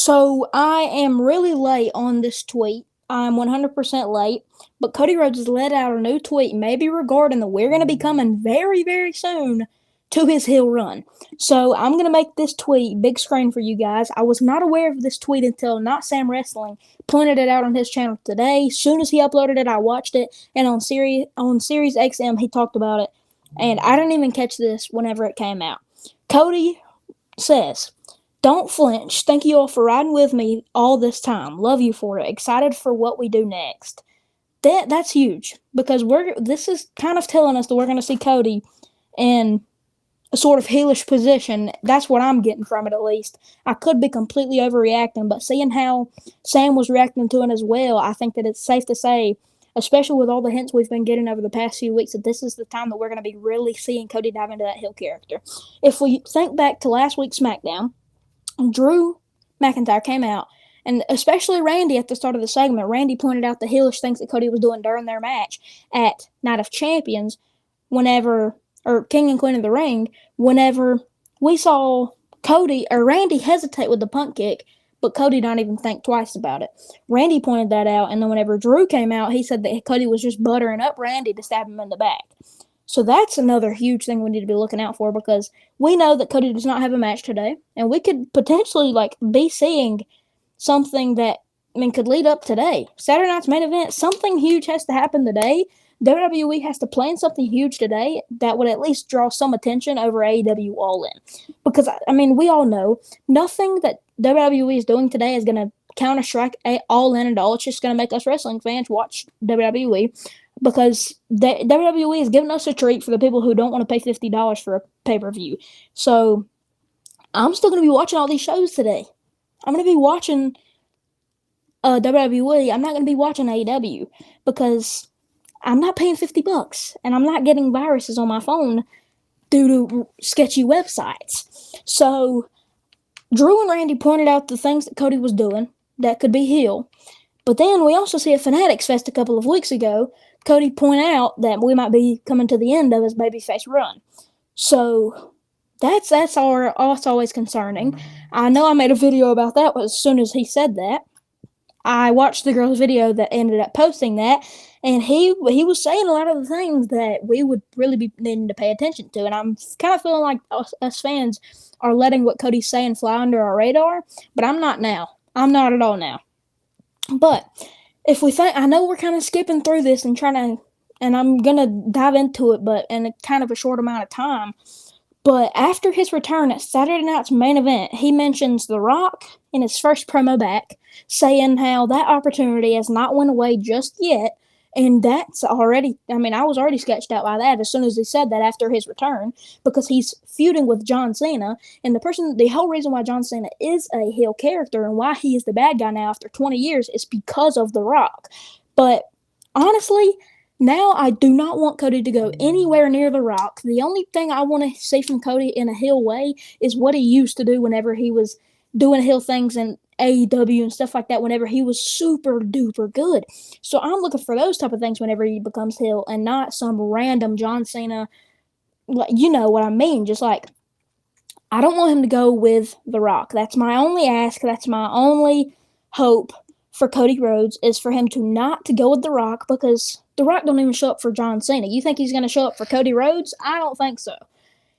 So I am really late on this tweet. I'm 100% late, but Cody Rhodes has let out a new tweet, maybe regarding the we're going to be coming very, very soon to his hill run. So I'm going to make this tweet big screen for you guys. I was not aware of this tweet until Not Sam Wrestling pointed it out on his channel today. As soon as he uploaded it, I watched it, and on Series XM he talked about it, and I didn't even catch this whenever it came out. Cody says, "Don't flinch. Thank you all for riding with me all this time. Love you for it. Excited for what we do next." That's huge because this is kind of telling us that we're going to see Cody in a sort of heelish position. That's what I'm getting from it, at least. I could be completely overreacting, but seeing how Sam was reacting to it as well, I think that it's safe to say, especially with all the hints we've been getting over the past few weeks, that this is the time that we're going to be really seeing Cody dive into that heel character. If we think back to last week's SmackDown, Drew McIntyre came out, and especially Randy at the start of the segment, Randy pointed out the heelish things that Cody was doing during their match at Night of Champions, or King and Queen of the Ring, whenever we saw Cody or Randy hesitate with the punt kick, but Cody don't even think twice about it. Randy pointed that out, and then whenever Drew came out, he said that Cody was just buttering up Randy to stab him in the back. So that's another huge thing we need to be looking out for, because we know that Cody does not have a match today, and we could potentially be seeing something that could lead up today. Saturday night's main event, something huge has to happen today. WWE has to plan something huge today that would at least draw some attention over AEW All In. Because, we all know nothing that WWE is doing today is going to counter-strike All In at all. It's just going to make us wrestling fans watch WWE, because WWE is giving us a treat for the people who don't want to pay $50 for a pay-per-view. So I'm still going to be watching all these shows today. I'm going to be watching WWE. I'm not going to be watching AEW because I'm not paying $50, and I'm not getting viruses on my phone due to sketchy websites. So Drew and Randy pointed out the things that Cody was doing that could be heel. But then we also see at Fanatics Fest a couple of weeks ago, Cody point out that we might be coming to the end of his babyface run. So that's always concerning. I know I made a video about that as soon as he said that. I watched the girl's video that ended up posting that, and he was saying a lot of the things that we would really be needing to pay attention to. And I'm kind of feeling like us fans are letting what Cody's saying fly under our radar, but I'm not now. I'm not at all now. But if we think, I know we're kind of skipping through this and I'm going to dive into it, but in a kind of a short amount of time. But after his return at Saturday night's main event, he mentions The Rock in his first promo back, saying how that opportunity has not went away just yet. And that's already, I was already sketched out by that as soon as he said that after his return, because he's feuding with John Cena. And the whole reason why John Cena is a heel character and why he is the bad guy now after 20 years is because of The Rock. But honestly, now I do not want Cody to go anywhere near The Rock. The only thing I want to see from Cody in a heel way is what he used to do whenever he was doing heel things in AEW and stuff like that, whenever he was super duper good. So I'm looking for those type of things whenever he becomes heel, and not some random John Cena. You know what I mean? Just like, I don't want him to go with The Rock. That's my only ask. That's my only hope for Cody Rhodes, is for him to not to go with The Rock, because The Rock don't even show up for John Cena. You think he's going to show up for Cody Rhodes? I don't think so.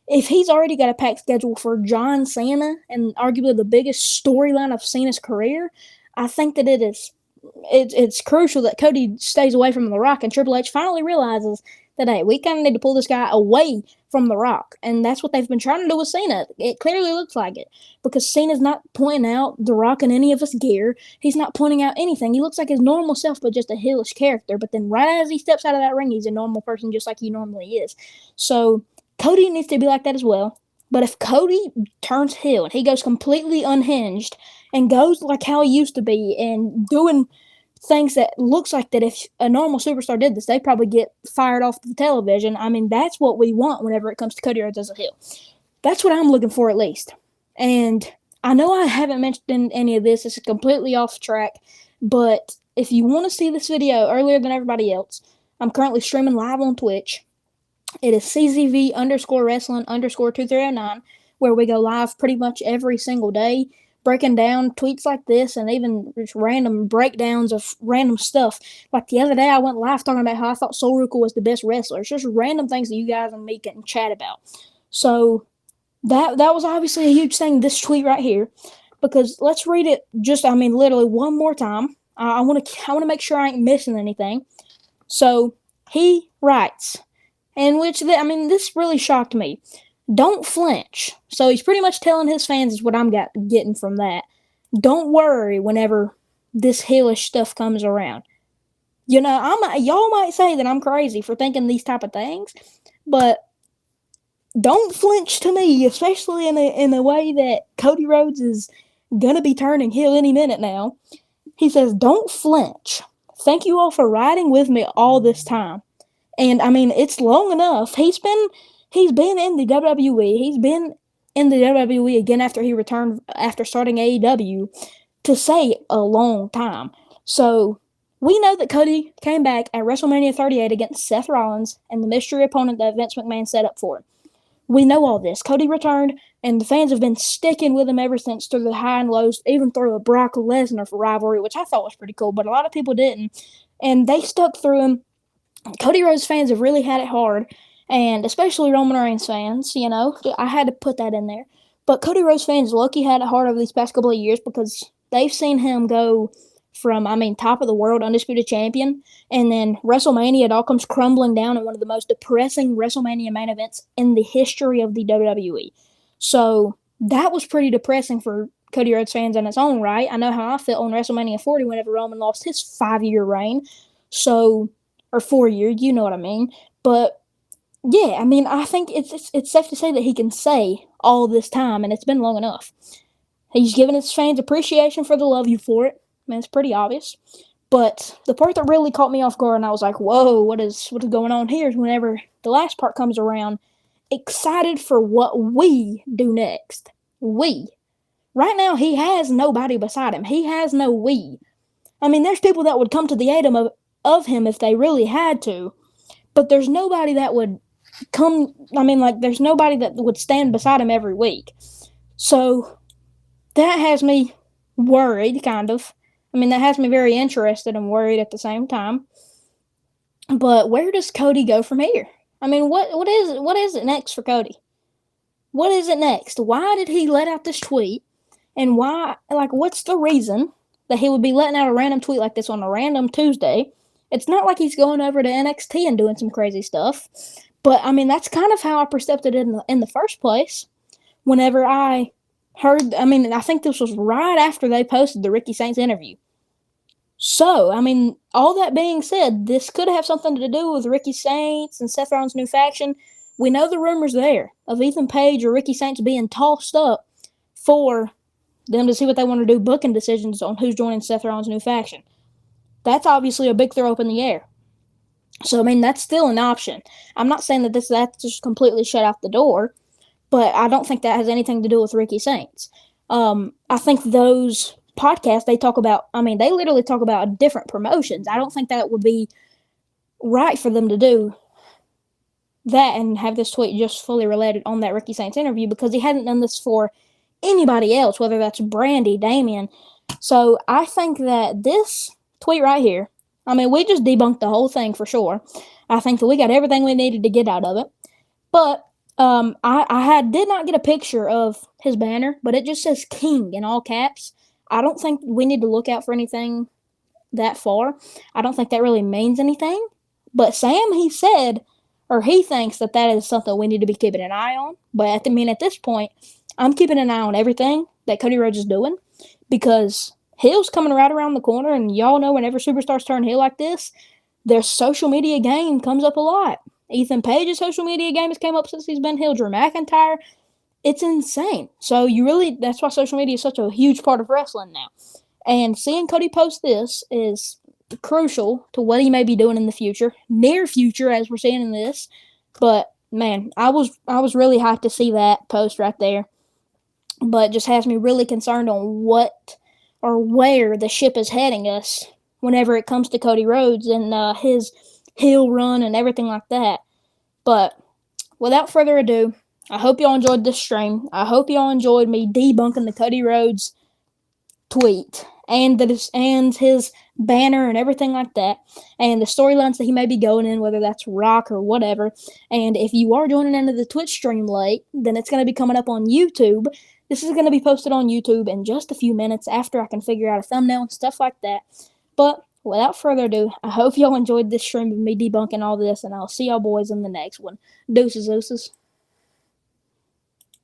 If he's already got a packed schedule for John Cena, and arguably the biggest storyline of Cena's career, I think that it's crucial that Cody stays away from The Rock, and Triple H finally realizes that, hey, we kind of need to pull this guy away from The Rock. And that's what they've been trying to do with Cena. It clearly looks like it, because Cena's not pointing out The Rock in any of his gear. He's not pointing out anything. He looks like his normal self, but just a heelish character. But then right as he steps out of that ring, he's a normal person just like he normally is. So Cody needs to be like that as well. But if Cody turns heel and he goes completely unhinged and goes like how he used to be and doing things that looks like that if a normal superstar did this, they'd probably get fired off the television. That's what we want whenever it comes to Cody Rhodes as a heel. That's what I'm looking for, at least. And I know I haven't mentioned any of this. It's completely off track. But if you want to see this video earlier than everybody else, I'm currently streaming live on Twitch. It is CZV_wrestling_2309, where we go live pretty much every single day. breaking down tweets like this and even just random breakdowns of random stuff. Like the other day, I went live talking about how I thought Sol Ruka was the best wrestler. It's just random things that you guys and me can chat about. So that was obviously a huge thing, this tweet right here, because let's read it just, literally one more time. I want to make sure I ain't missing anything. So he writes, in which, this really shocked me. Don't flinch. So he's pretty much telling his fans is what I'm getting from that. Don't worry whenever this heelish stuff comes around. Y'all might say that I'm crazy for thinking these type of things, but don't flinch to me, especially in a way that Cody Rhodes is gonna be turning heel any minute now. He says, "Don't flinch. Thank you all for riding with me all this time." And it's long enough. He's been in the WWE. He's been in the WWE again after he returned after starting AEW to say a long time. So we know that Cody came back at WrestleMania 38 against Seth Rollins and the mystery opponent that Vince McMahon set up for him. We know all this. Cody returned, and the fans have been sticking with him ever since through the high and lows, even through a Brock Lesnar rivalry, which I thought was pretty cool, but a lot of people didn't. And they stuck through him. Cody Rhodes fans have really had it hard, and especially Roman Reigns fans, I had to put that in there. But Cody Rhodes fans lucky had it hard over these past couple of years because they've seen him go from, top of the world, undisputed champion, and then WrestleMania, it all comes crumbling down in one of the most depressing WrestleMania main events in the history of the WWE. So that was pretty depressing for Cody Rhodes fans in its own right. I know how I felt on WrestleMania 40 whenever Roman lost his 5-year reign. So, or 4 year, you know what I mean. But yeah, I think it's safe to say that he can say all this time, and it's been long enough. He's given his fans appreciation for the love you for it. It's pretty obvious. But the part that really caught me off guard, and I was like, "Whoa, what is going on here?" is whenever the last part comes around, excited for what we do next. We. Right now, he has nobody beside him. He has no we. There's people that would come to the aid of him if they really had to, but there's nobody that would come. There's nobody that would stand beside him every week. So that has me worried, kind of. That has me very interested and worried at the same time. But where does Cody go from here? What is it next for Cody? What is it next? Why did he let out this tweet? And why, what's the reason that he would be letting out a random tweet like this on a random Tuesday? It's not like he's going over to NXT and doing some crazy stuff. But, that's kind of how I perceived it in the first place. Whenever I heard, I think this was right after they posted the Ricky Saints interview. So, all that being said, this could have something to do with Ricky Saints and Seth Rollins' new faction. We know the rumors there of Ethan Page or Ricky Saints being tossed up for them to see what they want to do, booking decisions on who's joining Seth Rollins' new faction. That's obviously a big throw up in the air. So, that's still an option. I'm not saying that that's just completely shut out the door, but I don't think that has anything to do with Ricky Saints. I think those podcasts, they talk about, they literally talk about different promotions. I don't think that would be right for them to do that and have this tweet just fully related on that Ricky Saints interview, because he hasn't done this for anybody else, whether that's Brandy, Damian. So I think that this tweet right here, we just debunked the whole thing for sure. I think that we got everything we needed to get out of it. But I did not get a picture of his banner, but it just says King in all caps. I don't think we need to look out for anything that far. I don't think that really means anything. But Sam, he said, or he thinks that is something we need to be keeping an eye on. But at this point, I'm keeping an eye on everything that Cody Rhodes is doing, because heel's coming right around the corner, and y'all know whenever superstars turn heel like this, their social media game comes up a lot. Ethan Page's social media game has came up since he's been heel. Drew McIntyre, it's insane. So that's why social media is such a huge part of wrestling now. And seeing Cody post this is crucial to what he may be doing in the future, near future, as we're seeing in this. But man, I was really hyped to see that post right there. But it just has me really concerned on what or where the ship is heading us whenever it comes to Cody Rhodes and his heel run and everything like that. But without further ado, I hope y'all enjoyed this stream. I hope y'all enjoyed me debunking the Cody Rhodes tweet and his banner and everything like that, and the storylines that he may be going in, whether that's Rock or whatever. And if you are joining into the Twitch stream late, then it's going to be coming up on YouTube. This is going to be posted on YouTube in just a few minutes after I can figure out a thumbnail and stuff like that. But without further ado, I hope y'all enjoyed this stream of me debunking all this, and I'll see y'all boys in the next one. Deuces, deuces.